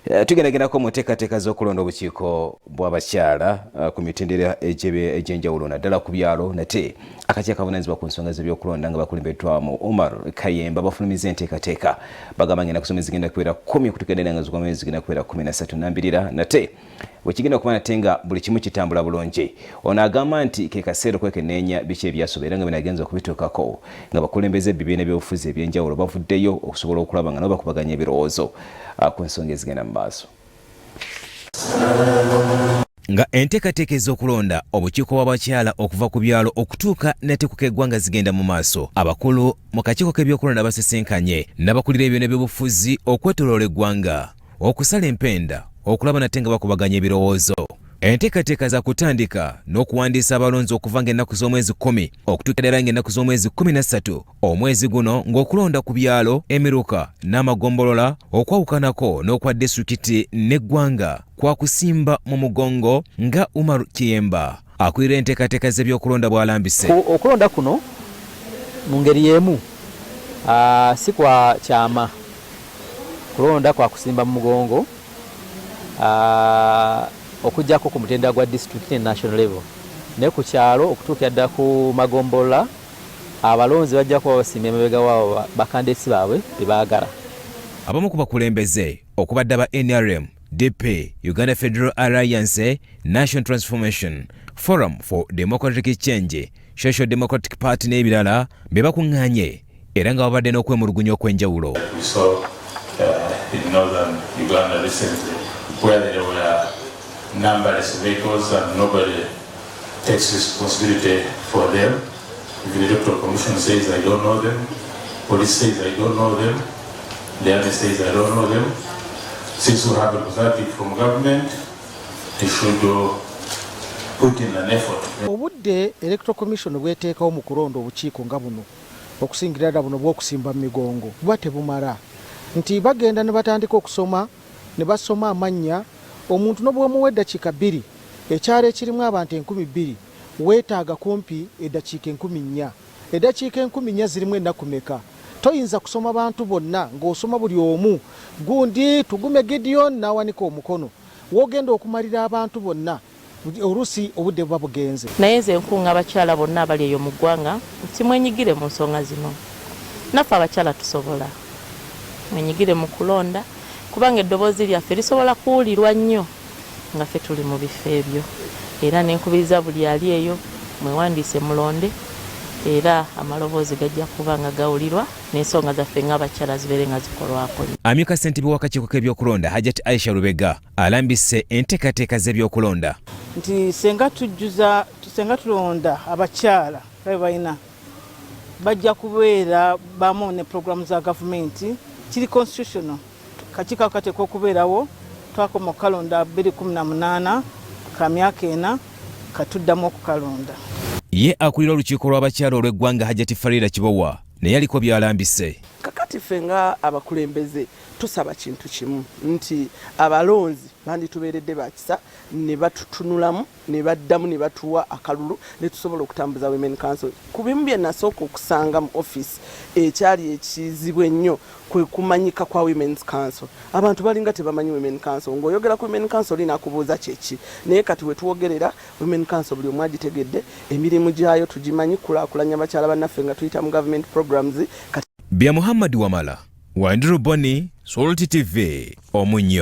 Tugendagendako mu nteekateeka z'okulonda obukiiko bw'abakyala ku mitendera egy'enjawulo naddala ku byalo nate akakiiko akavunaanyizibwa ku nsonga z'ebyokulonda nga bakulembeddwamu Omar Kayemba bafulumiza enteekateeka bagamba ngenda kusoma ezigenda kubeera 10 okutugendera nga zigwamu ezigenda kubeera 13 nambirira nate wekigenda okuba nate nga buli kimu kitambula bulungi. Ono agamba nti ke kaseera okwekenneenya biki ebyasoba era nga binagenza okubituukako nga bakulembeze ebibiina by'obufuzi eby'enjawulo bavuddeyo okusobola okulaba nga nabo bakubaganya ebirowoozo ku nsonga ezigenda mu maaso. Nga enteekateeka ez'okulonda obukiiko bw'abakyala okuva ku byalo okutuuka nate ku keggwanga zigenda mu maaso, abakulu mu kakiiko k'ebyokulonda basesenkanye n'abakulira ebibiina by'obufuzi okwetooloola eggwanga okusala empenda okulaba nate nga bakubaganya ebirowoozo. Enteekateeka za kutandika n'okuwandiisa abalonzi okuva ng'ennaku z'omwezi 10 okutuuka ddala ng'ennaku z'omwezi 13 omwezi guno ng'okulonda ku byalo emiruka n'amagombolola okwawukanako n'okwa disitulikiti n'eggwanga kwa kusimba mu mugongo nga Omar Kayemba akulira enteekateeka z'ebyokulonda bw'alambise. Okulonda kuno mu ngeri y'emu si kwa kyama, kulonda kwa kusimba mu mugongo okujjako ku mutendera gwa district ne national level ne ku kyalo okutuukira ddala ku magombolola abalonzi bajja kuba basimba emabega waabo bakandeesi baabwe be baagala. Abamu ku bakulembeze okubadde aba NRM, DP, Uganda Federal Alliance, National Transformation, Forum for Democratic Change, Social Democratic Party n'ebirala be bakuŋŋaanye era nga babadde n'okwemulugunya okw'enjawulo. In northern Uganda recently, where there were numberless vehicles and nobody takes responsibility for them. If the Electoral Commission says I don't know them, police says I don't know them, the army says I don't know them. Since we have a representative from government, they should put in an effort. Obudde Electoral Commission bweteekawo mu kulonda obukiiko nga buno okusingira ddala buno bw'okusimba mu migongo buba tebumala nti bagenda ne batandika okusoma ne basoma amannya omuntu n'obwemuwa eddakiika 2 ekyalo ekirimu abantu 2,000 weetaaga kumpi eddakiika 4,000. Eddakiika 4,000 zirimu ennaku meka? Toyinza kusoma bantu bonna ng'osoma buli omu gundi tugume Gideon n'awanika omukono wogenda okumalira abantu bonna oluusi obudde buba bugenze. Naye nze nkunga abakyala bonna abali eyo mu ggwanga nti mwenyigire mu nsonga zino. Naffe abakyala tusobola mwenyigire mu kulonda kubanga eddoboozi lyaffe lisobola kuwulirwa nnyo nga ffe tuli mu bifo ebyo era nenkubiriza buli ali eyo mwewandiise mulonde era amaloboozi gajja kuba nga gawulirwa n'ensonga zaffe ng'abakyala zibeere nga zikolwako. Amyuka ssentebe w'akakiiko k'ebyokulonda Hajati Aisha Lubega alambise enteekateeka z'ebyokulonda nti senga tulonda abakyala babe balina bajja kubeera bamu ne programu za gavumenti kiri constitutional kakiiko akateekwa okubeerawo twakoma okukalonda 2018 ka myaka 4 katuddamu okukalonda. Ye akulira olukiiko lw'abakyala olw'eggwanga Hajati Farida Kibowa naye aliko byalambise. Kakati ffe nga abakulembeze tusaba kintu kimu nti abalonzi banditubeeredde bakisa ne batutunulamu ne baddamu ne batuwa akalulu ne tusobola okutambuza Women Council. Ku bimu bye nasooka okusanga mu office ekyali ekizibu ennyo kwe kumanyika kwa Women's Council. Abantu balinga tebamanyi Women Council. Ng'oyogera ku Women Council linakubuuza kyeki. Naye kati we tuwogerera Women Council buli omu agitegedde emirimu gyayo tugimanyi kulaakulanya abakyala bannaffe nga tuyita mu government programs. Bya Muhammad Wamala, Wandiru Boni, Salty TV, Omunyo.